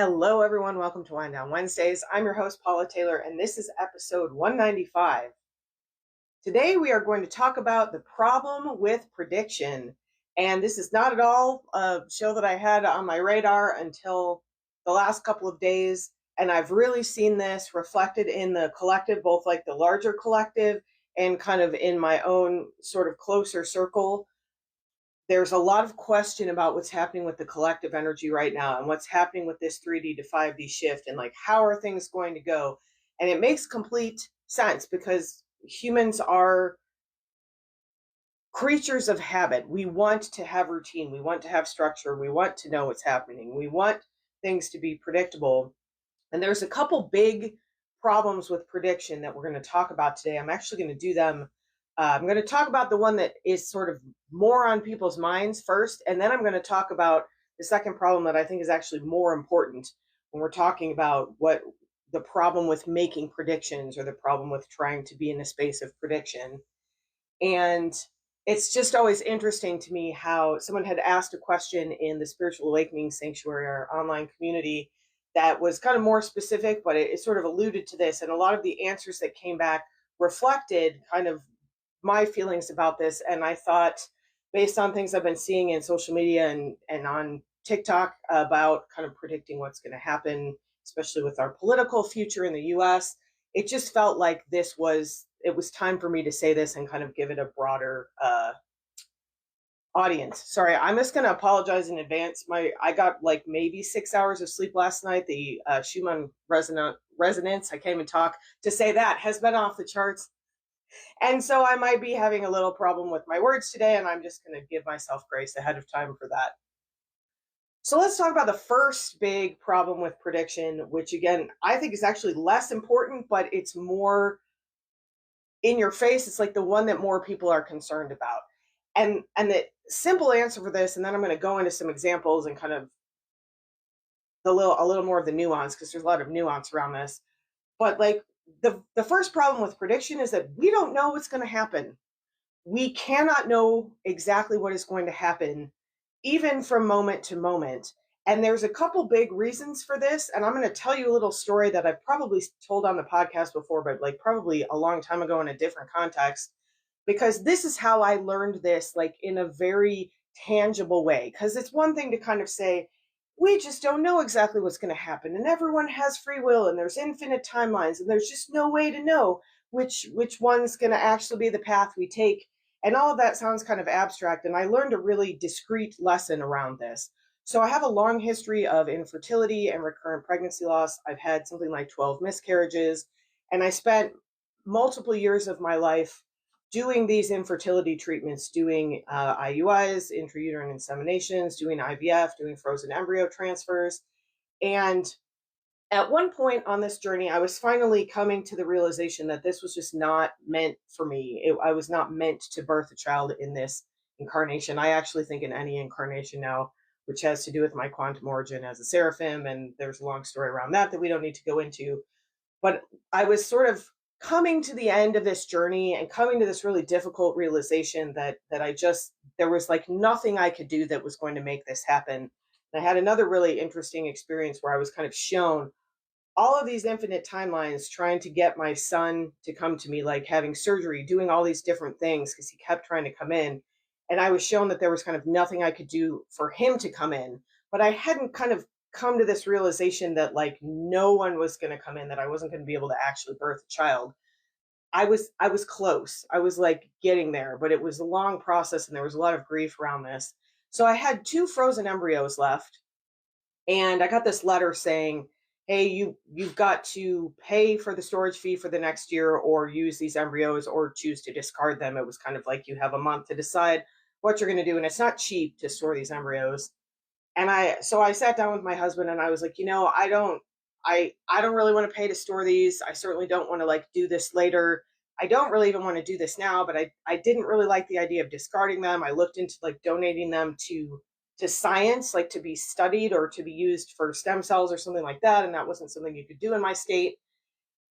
Hello, everyone. Welcome to Wind Down Wednesdays. I'm your host, Paula Taylor, and this is episode 195. Today, we are going to talk about the problem with prediction. And this is not at all a show that I had on my radar until the last couple of days. And I've really seen this reflected in the collective, both like the larger collective and kind of in my own sort of closer circle. There's a lot of question about what's happening with the collective energy right now and what's happening with this 3D to 5D shift and like how are things going to go. And it makes complete sense because humans are creatures of habit. We want to have routine, we want to have structure, we want to know what's happening, we want things to be predictable. And there's a couple big problems with prediction that we're going to talk about today. I'm actually going to do them. I'm going to talk about the one that is sort of more on people's minds first, and then I'm going to talk about the second problem that I think is actually more important when we're talking about what the problem with making predictions or the problem with trying to be in a space of prediction. And it's just always interesting to me how someone had asked a question in the Spiritual Awakening Sanctuary, our online community, that was kind of more specific, but it sort of alluded to this. And a lot of the answers that came back reflected kind of my feelings about this. And I thought, based on things I've been seeing in social media and on TikTok about kind of predicting what's going to happen, especially with our political future in the US, it just felt like it was time for me to say this and kind of give it a broader audience. Sorry, I'm just going to apologize in advance. I got like maybe 6 hours of sleep last night. The Schumann resonance, I can't even talk to say that, has been off the charts. And so I might be having a little problem with my words today, and I'm just going to give myself grace ahead of time for that. So let's talk about the first big problem with prediction, which again, I think is actually less important, but it's more in your face. It's like the one that more people are concerned about. And the simple answer for this, and then I'm going to go into some examples and kind of a little more of the nuance, because there's a lot of nuance around this. But like the first problem with prediction is that we don't know what's going to happen. We cannot know exactly what is going to happen, even from moment to moment. And there's a couple big reasons for this. And I'm going to tell you a little story that I've probably told on the podcast before, but like probably a long time ago in a different context, because this is how I learned this, like in a very tangible way. Because it's one thing to kind of say, we just don't know exactly what's going to happen, and everyone has free will, and there's infinite timelines, and there's just no way to know which one's going to actually be the path we take. And all of that sounds kind of abstract, and I learned a really discrete lesson around this. So I have a long history of infertility and recurrent pregnancy loss. I've had something like 12 miscarriages, and I spent multiple years of my life doing these infertility treatments, doing IUIs, intrauterine inseminations, doing IVF, doing frozen embryo transfers. And at one point on this journey, I was finally coming to the realization that this was just not meant for me. I was not meant to birth a child in this incarnation. I actually think in any incarnation now, which has to do with my quantum origin as a seraphim. And there's a long story around that we don't need to go into. But I was sort of coming to the end of this journey and coming to this really difficult realization that there was like nothing I could do that was going to make this happen. And I had another really interesting experience where I was kind of shown all of these infinite timelines trying to get my son to come to me, like having surgery, doing all these different things because he kept trying to come in. And I was shown that there was kind of nothing I could do for him to come in. But I hadn't kind of come to this realization that like no one was going to come in, that I wasn't going to be able to actually birth a child. I was close. I was like getting there, but it was a long process and there was a lot of grief around this. So I had 2 frozen embryos left, and I got this letter saying, hey, you've got to pay for the storage fee for the next year or use these embryos or choose to discard them. It was kind of like you have a month to decide what you're going to do, and it's not cheap to store these embryos. And so I sat down with my husband and I was like, I don't really want to pay to store these. I certainly don't want to like do this later. I don't really even want to do this now, but I didn't really like the idea of discarding them. I looked into like donating them to science, like to be studied or to be used for stem cells or something like that. And that wasn't something you could do in my state.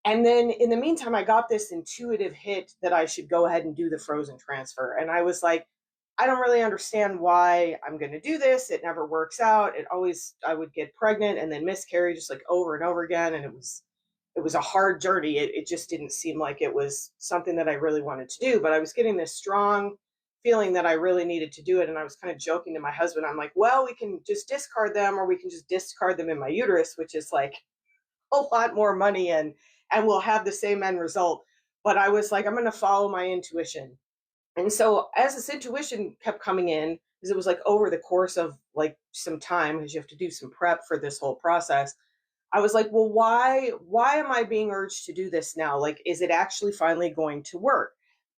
And then in the meantime, I got this intuitive hit that I should go ahead and do the frozen transfer. And I was like, I don't really understand why I'm going to do this. It never works out. I would get pregnant and then miscarry just like over and over again. And it was a hard journey. It just didn't seem like it was something that I really wanted to do, but I was getting this strong feeling that I really needed to do it. And I was kind of joking to my husband. I'm like, well, we can just discard them, or we can just discard them in my uterus, which is like a lot more money, and we'll have the same end result. But I was like, I'm going to follow my intuition. And so as this intuition kept coming in, because it was like over the course of like some time, because you have to do some prep for this whole process, I was like, well, why am I being urged to do this now? Like, is it actually finally going to work?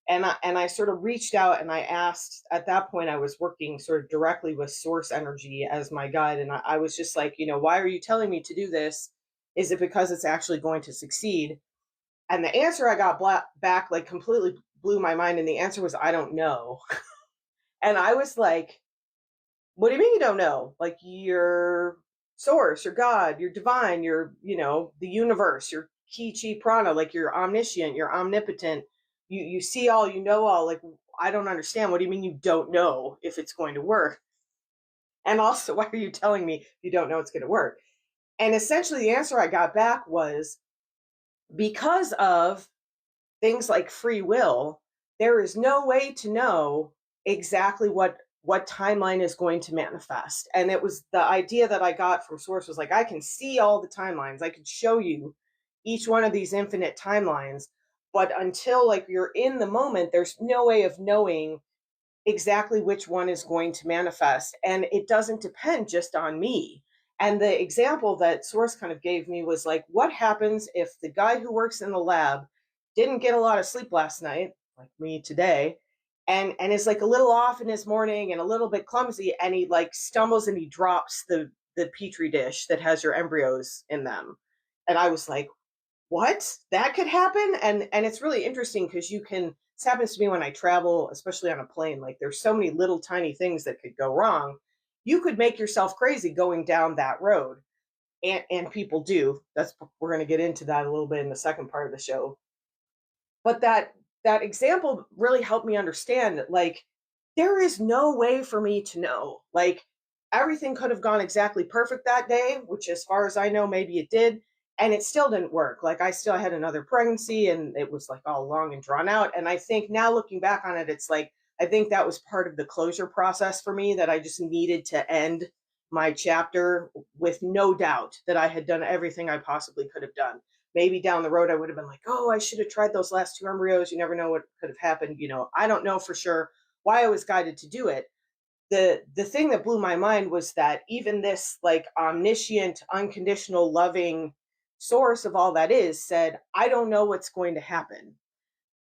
And I sort of reached out and I asked. At that point, I was working sort of directly with Source Energy as my guide, and I was just like, why are you telling me to do this? Is it because it's actually going to succeed? And the answer I got back like completely blew my mind, and the answer was, I don't know. And I was like, what do you mean you don't know? Like, your source, your God, your divine, your, the universe, your ki chi prana, like you're omniscient, you're omnipotent, you see all, you know all. Like, I don't understand. What do you mean you don't know if it's going to work? And also, why are you telling me you don't know it's going to work? And essentially the answer I got back was, because of things like free will, there is no way to know exactly what timeline is going to manifest. And it was the idea that I got from Source was like, I can see all the timelines. I could show you each one of these infinite timelines, but until like you're in the moment, there's no way of knowing exactly which one is going to manifest. And it doesn't depend just on me. And the example that Source kind of gave me was like, what happens if the guy who works in the lab didn't get a lot of sleep last night, like me today, and is like a little off in his morning and a little bit clumsy, and he like stumbles and he drops the petri dish that has your embryos in them. And I was like, what? That could happen? And it's really interesting because this happens to me when I travel, especially on a plane. Like, there's so many little tiny things that could go wrong. You could make yourself crazy going down that road. And people do. We're going to get into that a little bit in the second part of the show. But that example really helped me understand that, like, there is no way for me to know. Like, everything could have gone exactly perfect that day, which as far as I know, maybe it did, and it still didn't work. Like, I still had another pregnancy, and it was like all long and drawn out. And I think now looking back on it, it's like, I think that was part of the closure process for me, that I just needed to end my chapter with no doubt that I had done everything I possibly could have done. Maybe down the road I would have been like, oh, I should have tried those last two embryos. You never know what could have happened. I don't know for sure why I was guided to do it. The thing that blew my mind was that even this like omniscient, unconditional, loving source of all that is said, I don't know what's going to happen.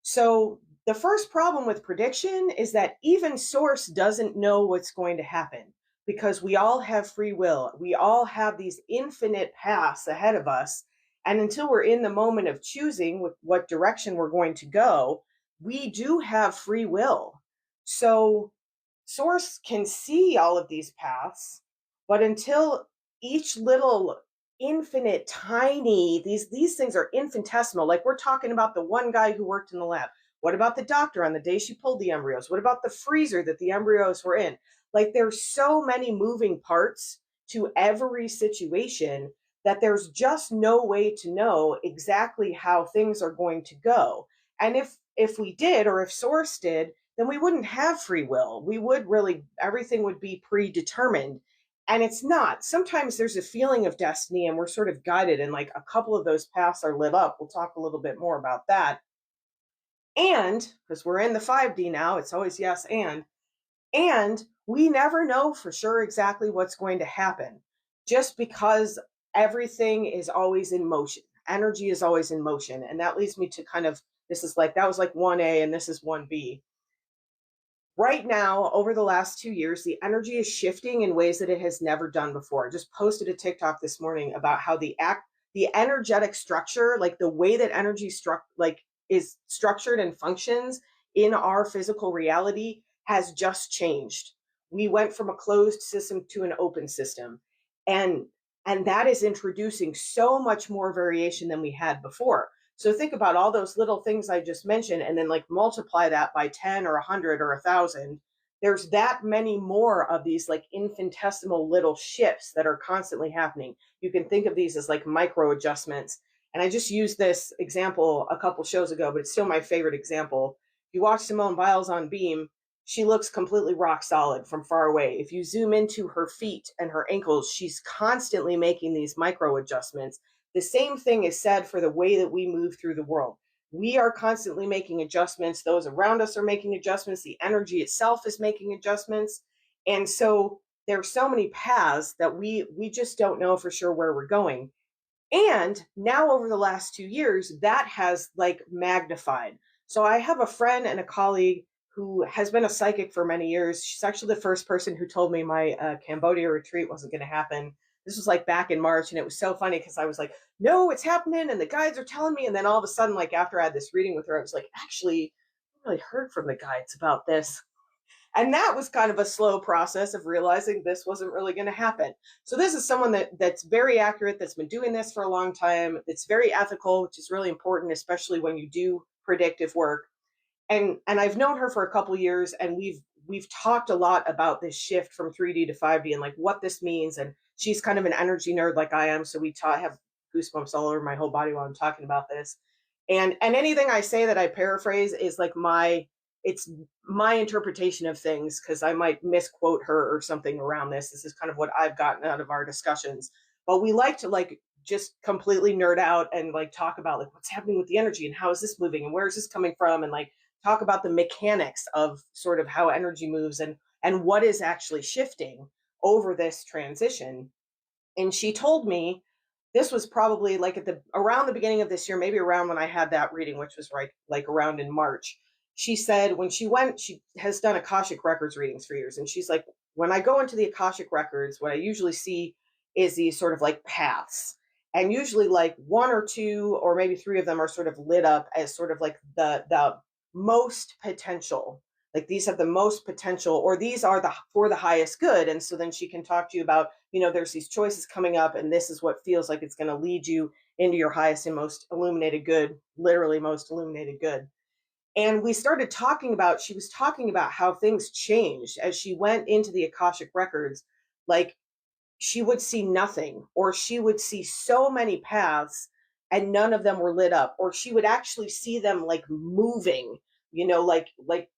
So the first problem with prediction is that even Source doesn't know what's going to happen, because we all have free will. We all have these infinite paths ahead of us. And until we're in the moment of choosing what direction we're going to go, we do have free will. So Source can see all of these paths, but until each little infinite tiny, these things are infinitesimal. Like, we're talking about the one guy who worked in the lab. What about the doctor on the day she pulled the embryos? What about the freezer that the embryos were in? Like, there's so many moving parts to every situation that there's just no way to know exactly how things are going to go. And if we did, or if Source did, then we wouldn't have free will. We would really, everything would be predetermined. And it's not. Sometimes there's a feeling of destiny and we're sort of guided, and like a couple of those paths are lit up. We'll talk a little bit more about that. And because we're in the 5D now, it's always yes and we never know for sure exactly what's going to happen, just because everything is always in motion. Energy is always in motion. And that leads me to kind of, that was like 1A and this is 1B. Right now, over the last 2 years, the energy is shifting in ways that it has never done before. I just posted a TikTok this morning about how the energetic structure, like the way that energy is structured and functions in our physical reality, has just changed. We went from a closed system to an open system, and that is introducing so much more variation than we had before. So think about all those little things I just mentioned, and then like multiply that by 10 or 100 or 1,000. there's that many more of these like infinitesimal little shifts that are constantly happening. You can think of these as like micro adjustments. And I just used this example a couple shows ago, but it's still my favorite example. If you watch Simone Biles on Beam, she looks completely rock solid from far away. If you zoom into her feet and her ankles, she's constantly making these micro adjustments. The same thing is said for the way that we move through the world. We are constantly making adjustments. Those around us are making adjustments. The energy itself is making adjustments. And so there are so many paths that we just don't know for sure where we're going. And now over the last 2 years, that has like magnified. So I have a friend and a colleague who has been a psychic for many years. She's actually the first person who told me my Cambodia retreat wasn't going to happen. This was like back in March, and it was so funny because I was like, no, it's happening, and the guides are telling me. And then all of a sudden, like after I had this reading with her, I was like, actually, I really heard from the guides about this. And that was kind of a slow process of realizing this wasn't really going to happen. So this is someone that's very accurate, that's been doing this for a long time. It's very ethical, which is really important, especially when you do predictive work. And I've known her for a couple of years, and we've talked a lot about this shift from 3D to 5D and like what this means. And she's kind of an energy nerd like I am, so have goosebumps all over my whole body while I'm talking about this. And anything I say that I paraphrase is like it's my interpretation of things, because I might misquote her or something around this. This is kind of what I've gotten out of our discussions. But we like to like just completely nerd out and like talk about like what's happening with the energy and how is this moving and where is this coming from, and like talk about the mechanics of sort of how energy moves and what is actually shifting over this transition. And she told me this was probably like around the beginning of this year, maybe around when I had that reading, which was right like around in March. She said when she has done Akashic Records readings for years, and she's like, when I go into the Akashic Records, what I usually see is these sort of like paths, and usually like one or two or maybe three of them are sort of lit up as sort of like the most potential, like these have the most potential, or these are for the highest good. And so then she can talk to you about, there's these choices coming up, and this is what feels like it's going to lead you into your highest and most illuminated good, literally most illuminated good. And she was talking about how things changed as she went into the Akashic Records. Like she would see nothing, or she would see so many paths and none of them were lit up, or she would actually see them like moving, like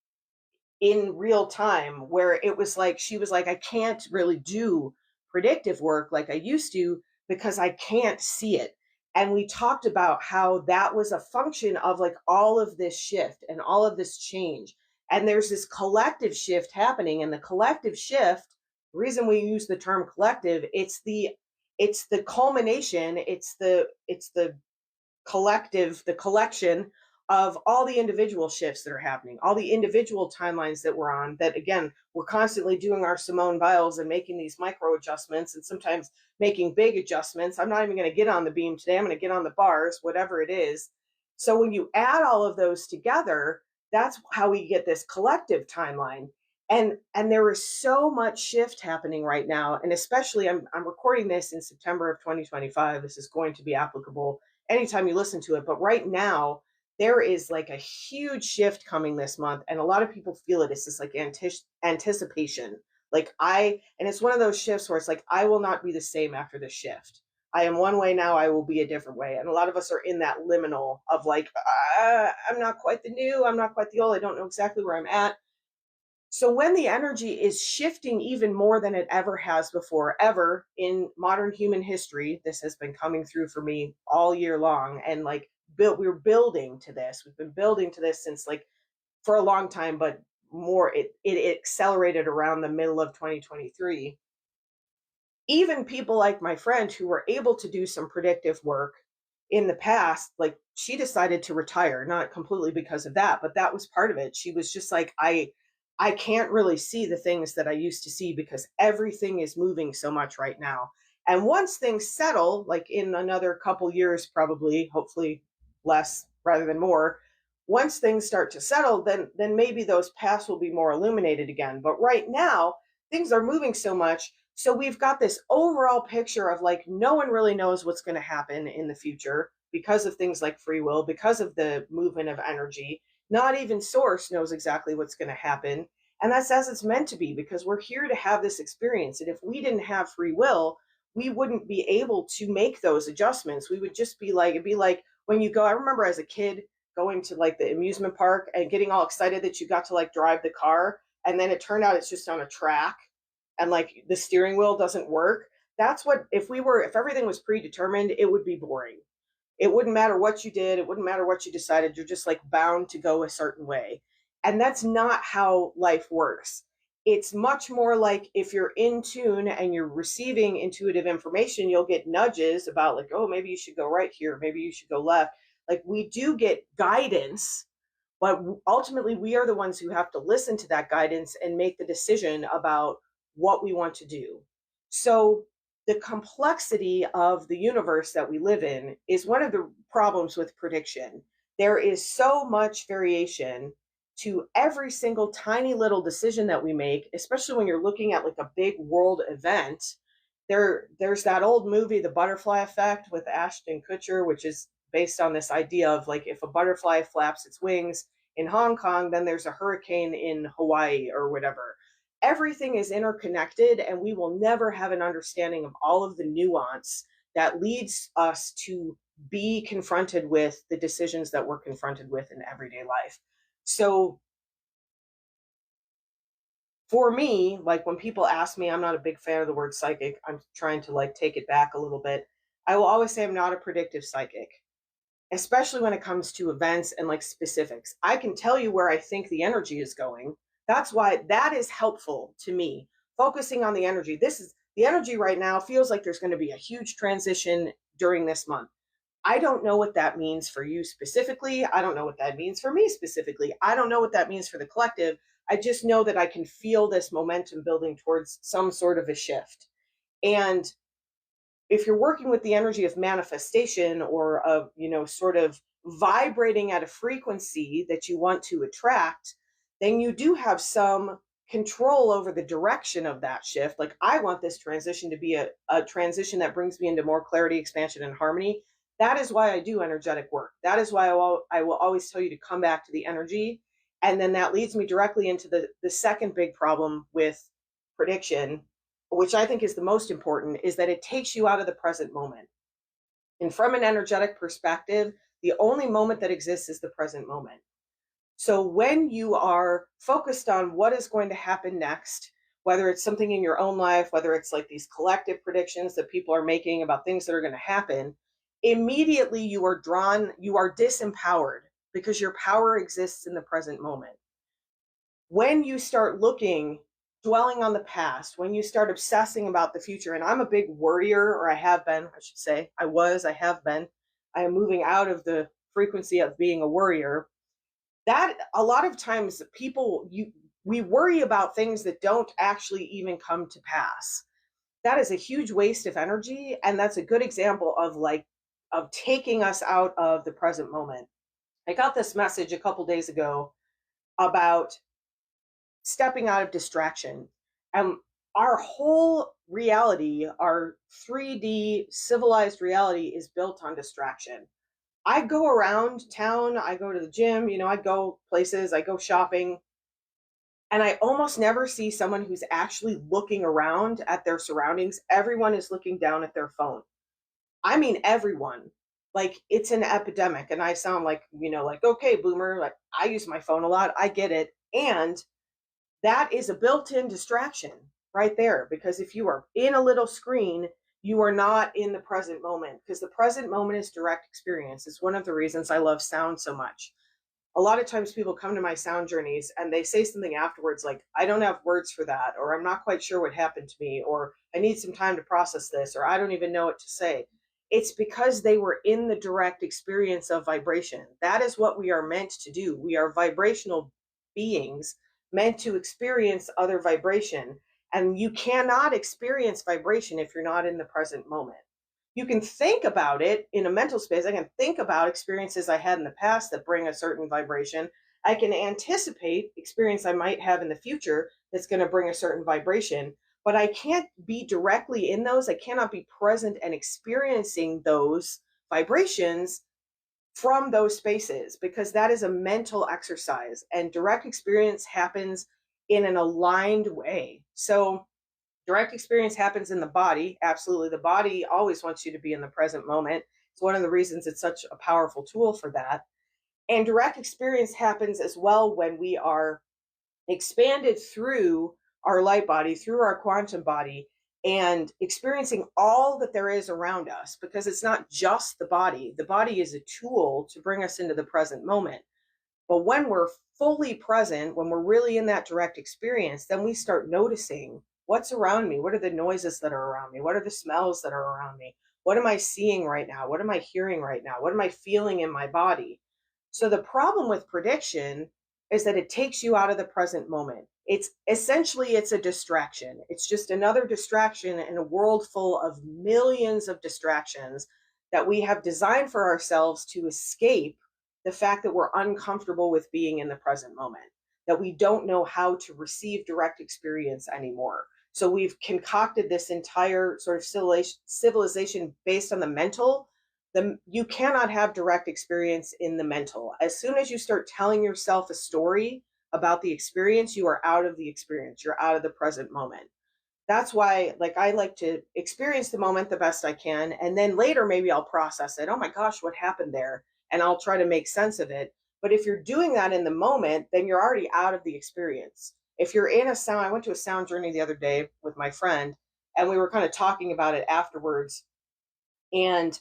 in real time, where it was like she was like, I can't really do predictive work like I used to because I can't see it. And we talked about how that was a function of like all of this shift and all of this change. And there's this collective shift happening, and the collective shift, the reason we use the term collective, it's the culmination, it's the collective, the collection of all the individual shifts that are happening, all the individual timelines that we're on, that again, we're constantly doing our Simone Biles and making these micro adjustments and sometimes making big adjustments. I'm not even going to get on the beam today. I'm going to get on the bars, whatever it is. So when you add all of those together, that's how we get this collective timeline. And there is so much shift happening right now. And especially I'm recording this in September of 2025. This is going to be applicable anytime you listen to it. But right now, there is like a huge shift coming this month, and a lot of people feel it. It's this like anticipation. And it's one of those shifts where it's like, I will not be the same after this shift. I am one way now, I will be a different way. And a lot of us are in that liminal of like, I'm not quite the new, I'm not quite the old, I don't know exactly where I'm at. So when the energy is shifting even more than it ever has before, ever in modern human history, this has been coming through for me all year long. And like we're building to this. We've been building to this since like for a long time, but more it accelerated around the middle of 2023. Even people like my friend who were able to do some predictive work in the past, like she decided to retire, not completely because of that, but that was part of it. She was just like, I can't really see the things that I used to see because everything is moving so much right now. And once things settle, like in another couple years, probably, hopefully less rather than more, once things start to settle, then maybe those paths will be more illuminated again. But right now, things are moving so much. So we've got this overall picture of like, no one really knows what's going to happen in the future because of things like free will, because of the movement of energy. Not even Source knows exactly what's going to happen. And that's as it's meant to be, because we're here to have this experience. And if we didn't have free will, we wouldn't be able to make those adjustments. We would just be like, it'd be like when you go, I remember as a kid going to like the amusement park and getting all excited that you got to like drive the car. And then it turned out it's just on a track and like the steering wheel doesn't work. That's what, if everything was predetermined, it would be boring. It wouldn't matter what you did. It wouldn't matter what you decided. You're just like bound to go a certain way. And that's not how life works. It's much more like if you're in tune and you're receiving intuitive information, you'll get nudges about like, oh, maybe you should go right here. Maybe you should go left. Like we do get guidance, but ultimately we are the ones who have to listen to that guidance and make the decision about what we want to do. So the complexity of the universe that we live in is one of the problems with prediction. There is so much variation to every single tiny little decision that we make, especially when you're looking at like a big world event. There's that old movie, The Butterfly Effect, with Ashton Kutcher, which is based on this idea of like if a butterfly flaps its wings in Hong Kong, then there's a hurricane in Hawaii or whatever. Everything is interconnected, and we will never have an understanding of all of the nuance that leads us to be confronted with the decisions that we're confronted with in everyday life. So for me, like when people ask me, I'm not a big fan of the word psychic. I'm trying to like take it back a little bit. I will always say I'm not a predictive psychic, especially when it comes to events and like specifics. I can tell you where I think the energy is going. That's why that is helpful to me. Focusing on the energy. The energy right now feels like there's going to be a huge transition during this month. I don't know what that means for you specifically. I don't know what that means for me specifically. I don't know what that means for the collective. I just know that I can feel this momentum building towards some sort of a shift. And if you're working with the energy of manifestation or of, sort of vibrating at a frequency that you want to attract, then you do have some control over the direction of that shift. Like I want this transition to be a transition that brings me into more clarity, expansion, and harmony. That is why I do energetic work. That is why I will always tell you to come back to the energy. And then that leads me directly into the second big problem with prediction, which I think is the most important, is that it takes you out of the present moment. And from an energetic perspective, the only moment that exists is the present moment. So when you are focused on what is going to happen next, whether it's something in your own life, whether it's like these collective predictions that people are making about things that are going to happen, immediately you are disempowered because your power exists in the present moment. When you start dwelling on the past, when you start obsessing about the future, and I'm a big worrier, or I have been, I should say, I have been, I am moving out of the frequency of being a worrier. That a lot of times we worry about things that don't actually even come to pass. That is a huge waste of energy. And that's a good example of taking us out of the present moment. I got this message a couple days ago about stepping out of distraction. And our whole reality, our 3D civilized reality, is built on distraction. I go around town, I go to the gym, I go places, I go shopping, and I almost never see someone who's actually looking around at their surroundings. Everyone is looking down at their phone. I mean, everyone. Like, it's an epidemic, and I sound like, like, okay, boomer, like, I use my phone a lot, I get it. And that is a built-in distraction right there, because if you are in a little screen, you are not in the present moment, because the present moment is direct experience. It's one of the reasons I love sound so much. A lot of times people come to my sound journeys and they say something afterwards like, I don't have words for that, or I'm not quite sure what happened to me, or I need some time to process this, or I don't even know what to say. It's because they were in the direct experience of vibration. That is what we are meant to do. We are vibrational beings meant to experience other vibration. And you cannot experience vibration if you're not in the present moment. You can think about it in a mental space. I can think about experiences I had in the past that bring a certain vibration. I can anticipate experience I might have in the future that's going to bring a certain vibration, but I can't be directly in those. I cannot be present and experiencing those vibrations from those spaces, because that is a mental exercise, and direct experience happens in an aligned way. So direct experience happens in the body. Absolutely. The body always wants you to be in the present moment. It's one of the reasons it's such a powerful tool for that. And direct experience happens as well when we are expanded through our light body, through our quantum body, and experiencing all that there is around us, because it's not just the body. The body is a tool to bring us into the present moment. But when we're fully present, when we're really in that direct experience, then we start noticing what's around me. What are the noises that are around me? What are the smells that are around me? What am I seeing right now? What am I hearing right now? What am I feeling in my body? So the problem with prediction is that it takes you out of the present moment. It's a distraction. It's just another distraction in a world full of millions of distractions that we have designed for ourselves to escape the fact that we're uncomfortable with being in the present moment, that we don't know how to receive direct experience anymore. So we've concocted this entire sort of civilization based on the mental. You cannot have direct experience in the mental. As soon as you start telling yourself a story about the experience, you are out of the experience. You're out of the present moment. That's why, like, I like to experience the moment the best I can, and then later maybe I'll process it. Oh my gosh, what happened there? And I'll try to make sense of it. But if you're doing that in the moment, then you're already out of the experience. If you're in a sound, I went to a sound journey the other day with my friend, and we were kind of talking about it afterwards. And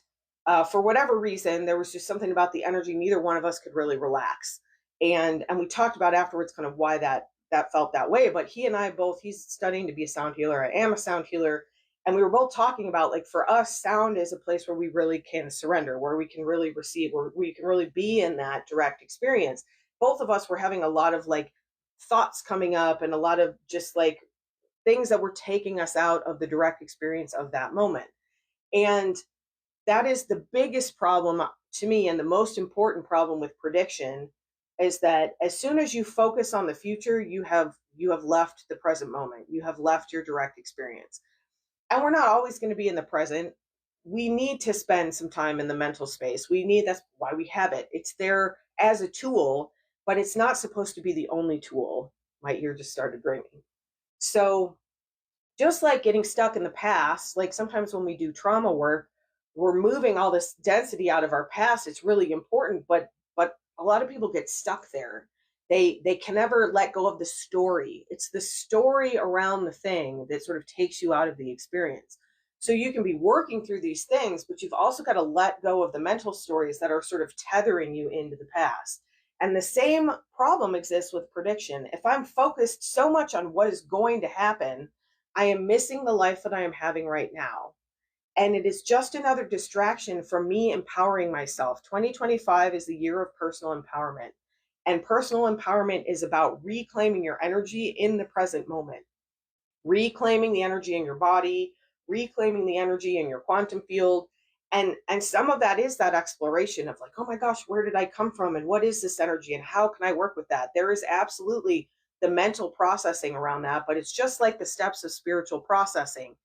for whatever reason, there was just something about the energy. Neither one of us could really relax. And we talked about afterwards kind of why that felt that way. But he and I both, he's studying to be a sound healer. I am a sound healer. And we were both talking about, like, for us, sound is a place where we really can surrender, where we can really receive, where we can really be in that direct experience. Both of us were having a lot of like thoughts coming up and a lot of just like things that were taking us out of the direct experience of that moment. And that is the biggest problem to me, and the most important problem with prediction is that as soon as you focus on the future, you have left the present moment. You have left your direct experience. And we're not always going to be in the present. We need to spend some time in the mental space. That's why we have it. It's there as a tool, but it's not supposed to be the only tool. My ear just started ringing. So just like getting stuck in the past, like sometimes when we do trauma work, we're moving all this density out of our past. It's really important, but a lot of people get stuck there. They can never let go of the story. It's the story around the thing that sort of takes you out of the experience. So you can be working through these things, but you've also got to let go of the mental stories that are sort of tethering you into the past. And the same problem exists with prediction. If I'm focused so much on what is going to happen, I am missing the life that I am having right now. And it is just another distraction from me empowering myself. 2025 is the year of personal empowerment. And personal empowerment is about reclaiming your energy in the present moment, reclaiming the energy in your body, reclaiming the energy in your quantum field. And some of that is that exploration of like, oh my gosh, where did I come from? And what is this energy? And how can I work with that? There is absolutely the mental processing around that, but it's just like the steps of spiritual processing.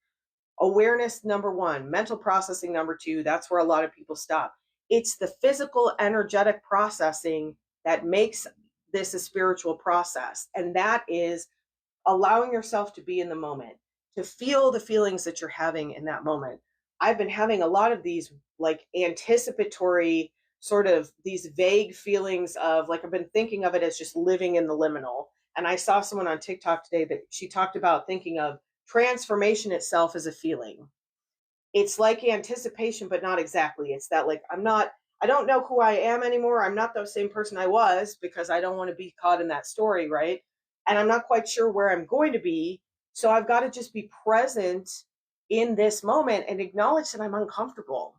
Awareness, number one, mental processing, number two. That's where a lot of people stop. It's the physical, energetic processing that makes this a spiritual process. And that is allowing yourself to be in the moment, to feel the feelings that you're having in that moment. I've been having a lot of these like anticipatory, sort of these vague feelings of like, I've been thinking of it as just living in the liminal. And I saw someone on TikTok today that she talked about thinking of transformation itself as a feeling. It's like anticipation, but not exactly. It's that like, I don't know who I am anymore. I'm not the same person I was because I don't want to be caught in that story, right? And I'm not quite sure where I'm going to be. So I've got to just be present in this moment and acknowledge that I'm uncomfortable.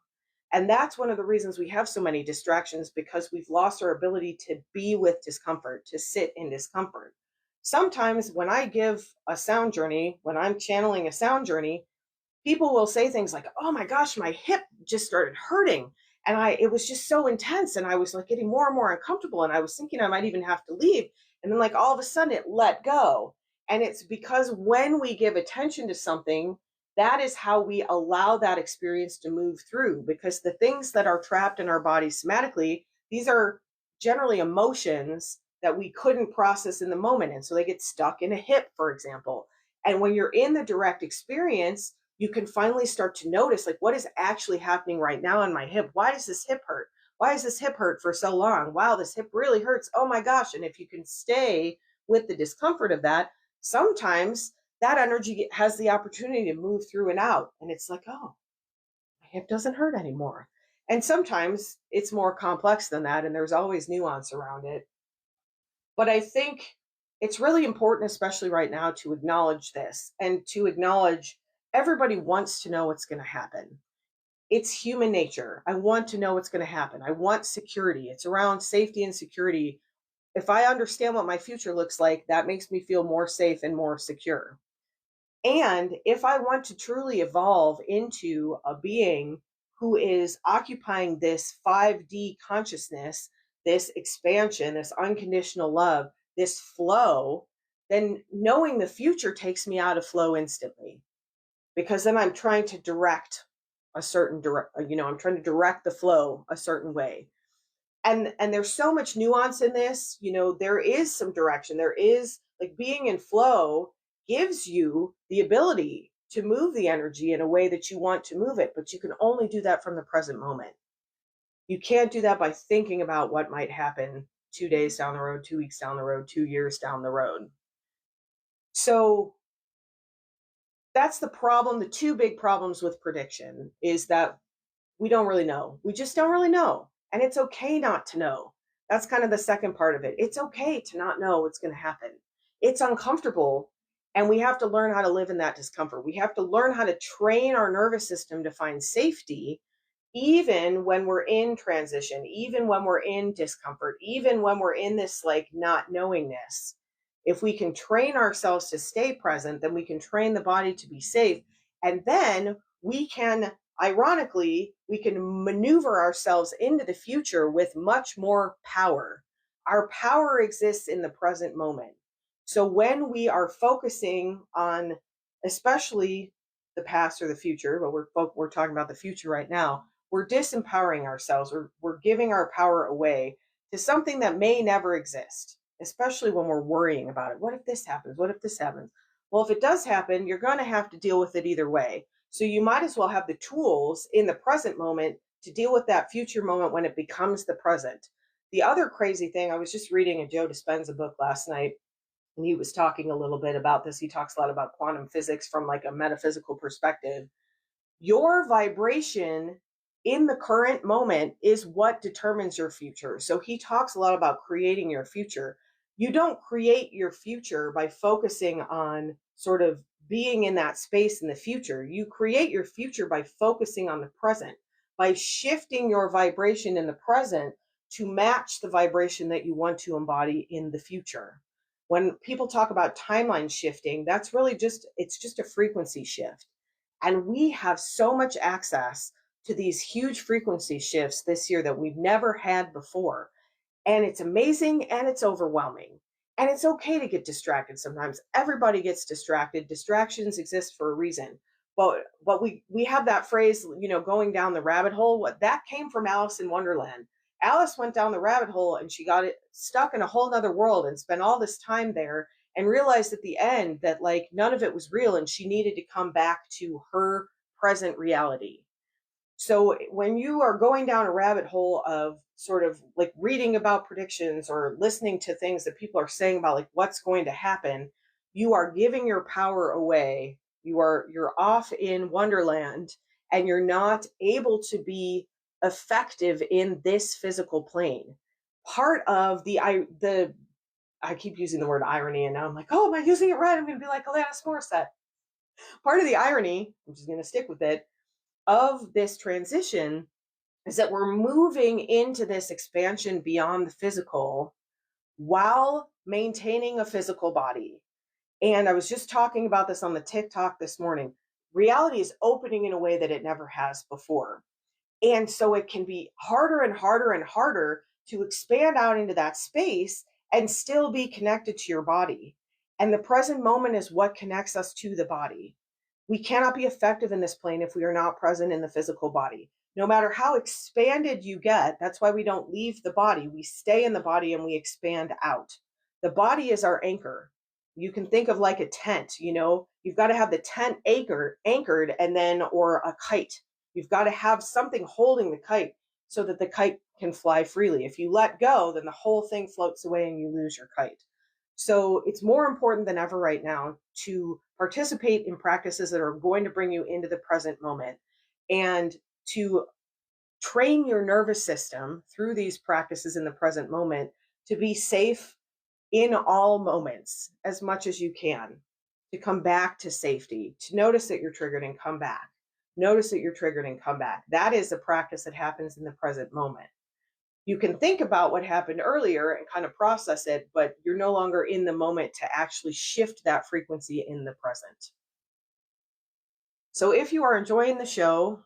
And that's one of the reasons we have so many distractions, because we've lost our ability to be with discomfort, to sit in discomfort. Sometimes when I give a sound journey, when I'm channeling a sound journey, people will say things like, oh my gosh, my hip just started hurting. And it was just so intense. And I was like getting more and more uncomfortable. And I was thinking I might even have to leave. And then like all of a sudden it let go. And it's because when we give attention to something, that is how we allow that experience to move through, because the things that are trapped in our body somatically, these are generally emotions that we couldn't process in the moment. And so they get stuck in a hip, for example. And when you're in the direct experience, you can finally start to notice, like, what is actually happening right now in my hip? Why does this hip hurt? Why does this hip hurt for so long? Wow, this hip really hurts. Oh my gosh. And if you can stay with the discomfort of that, sometimes that energy has the opportunity to move through and out. And it's like, oh, my hip doesn't hurt anymore. And sometimes it's more complex than that. And there's always nuance around it. But I think it's really important, especially right now, to acknowledge this and to acknowledge everybody wants to know what's going to happen. It's human nature. I want to know what's going to happen. I want security. It's around safety and security. If I understand what my future looks like, that makes me feel more safe and more secure. And if I want to truly evolve into a being who is occupying this 5D consciousness, this expansion, this unconditional love, this flow, then knowing the future takes me out of flow instantly, because then I'm trying to direct a certain I'm trying to direct the flow a certain way. And there's so much nuance in this. There is some direction. There is, like, being in flow gives you the ability to move the energy in a way that you want to move it, but you can only do that from the present moment. You can't do that by thinking about what might happen 2 days down the road, 2 weeks down the road, 2 years down the road. So that's the problem. The two big problems with prediction is that we don't really know. We just don't really know. And it's okay not to know. That's kind of the second part of it. It's okay to not know what's going to happen. It's uncomfortable. And we have to learn how to live in that discomfort. We have to learn how to train our nervous system to find safety, even when we're in transition, even when we're in discomfort, even when we're in this, like, not knowingness. If we can train ourselves to stay present, then we can train the body to be safe. And then we can, ironically, we can maneuver ourselves into the future with much more power. Our power exists in the present moment. So when we are focusing on, especially the past or the future, but we're talking about the future right now, we're disempowering ourselves. We're giving our power away to something that may never exist, especially when we're worrying about it. What if this happens? What if this happens? Well, if it does happen, you're going to have to deal with it either way. So you might as well have the tools in the present moment to deal with that future moment when it becomes the present. The other crazy thing, I was just reading a Joe Dispenza book last night, and he was talking a little bit about this. He talks a lot about quantum physics from, like, a metaphysical perspective. Your vibration in the current moment is what determines your future. So he talks a lot about creating your future. You don't create your future by focusing on sort of being in that space in the future. You create your future by focusing on the present, by shifting your vibration in the present to match the vibration that you want to embody in the future. When people talk about timeline shifting, that's really it's just a frequency shift. And we have so much access to these huge frequency shifts this year that we've never had before. And it's amazing and it's overwhelming. And it's okay to get distracted sometimes. Everybody gets distracted. Distractions exist for a reason. But we have that phrase, going down the rabbit hole. What that came from Alice in Wonderland. Alice went down the rabbit hole and she got it stuck in a whole nother world and spent all this time there and realized at the end that, like, none of it was real and she needed to come back to her present reality. So when you are going down a rabbit hole of sort of like reading about predictions or listening to things that people are saying about, like, what's going to happen, you are giving your power away. You're off in Wonderland and you're not able to be effective in this physical plane. Part of I keep using the word irony, and now I'm like, oh, am I using it right? I'm going to be like Alanis Morissette. Part of the irony, I'm just going to stick with it, of this transition is that we're moving into this expansion beyond the physical while maintaining a physical body. And I was just talking about this on the TikTok this morning. Reality is opening in a way that it never has before. And so it can be harder and harder and harder to expand out into that space and still be connected to your body. And the present moment is what connects us to the body. We cannot be effective in this plane if we are not present in the physical body. No matter how expanded you get, that's why we don't leave the body. We stay in the body and we expand out. The body is our anchor. You can think of like a tent, you've got to have the tent anchored and then, or a kite. You've got to have something holding the kite so that the kite can fly freely. If you let go, then the whole thing floats away and you lose your kite. So it's more important than ever right now to participate in practices that are going to bring you into the present moment, and to train your nervous system through these practices in the present moment to be safe in all moments as much as you can, to come back to safety, to notice that you're triggered and come back. Notice that you're triggered and come back. That is a practice that happens in the present moment. You can think about what happened earlier and kind of process it, but you're no longer in the moment to actually shift that frequency in the present. So if you are enjoying the show,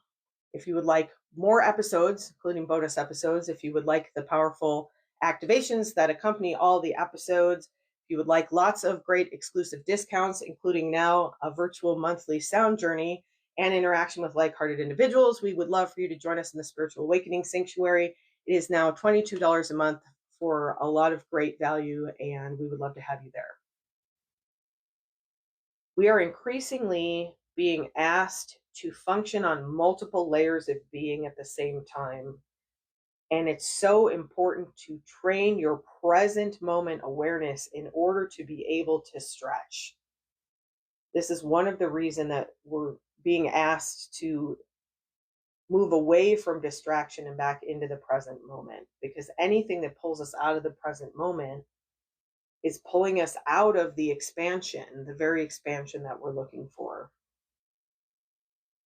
if you would like more episodes, including bonus episodes, if you would like the powerful activations that accompany all the episodes, if you would like lots of great exclusive discounts, including now a virtual monthly sound journey and interaction with like-hearted individuals, we would love for you to join us in the Spiritual Awakening Sanctuary. It is now $22 a month for a lot of great value, and we would love to have you there. We are increasingly being asked to function on multiple layers of being at the same time. And it's so important to train your present moment awareness in order to be able to stretch. This is one of the reasons that we're being asked to move away from distraction and back into the present moment, because anything that pulls us out of the present moment is pulling us out of the expansion, the very expansion that we're looking for.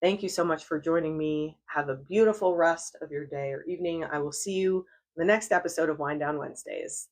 Thank you so much for joining me. Have a beautiful rest of your day or evening. I will see you in the next episode of Wind Down Wednesdays.